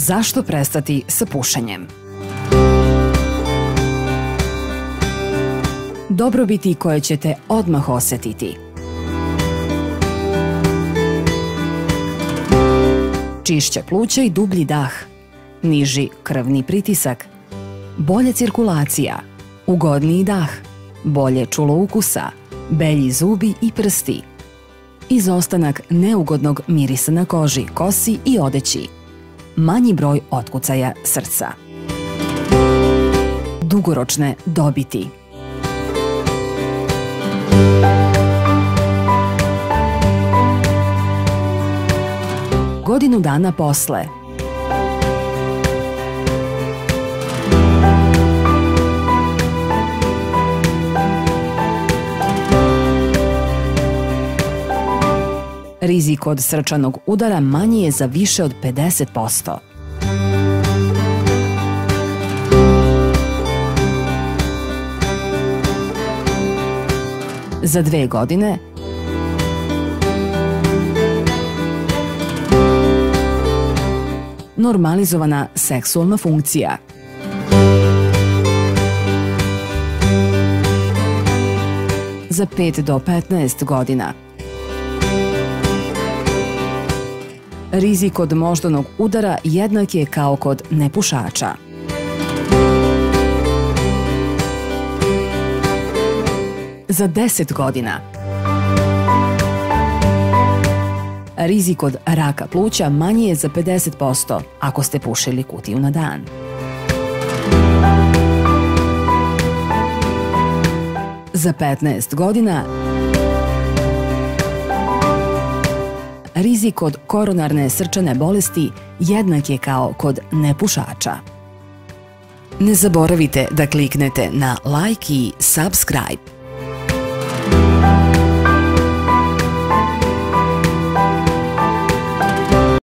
Zašto prestati sa pušenjem? Dobrobiti koje ćete odmah osetiti. Čišća pluća i dublji dah, niži krvni pritisak, bolja cirkulacija, ugodniji dah, bolje čulo ukusa, belji zubi i prsti, izostanak neugodnog mirisa na koži, kosi i odeći, manji broj otkucaja srca. Dugoročne dobiti. Godinu dana posle. Rizik od srčanog udara manji je za više od 50%. Za 2 godine normalizovana seksualna funkcija. Za 5 do 15 godina rizik od moždanog udara jednak je kao kod nepušača. Za 10 godina rizik od raka pluća manji je za 50% ako ste pušili kutiju na dan. Za 15 godina rizik od koronarne srčane bolesti jednak je kao kod nepušača. Ne zaboravite da kliknete na like i subscribe.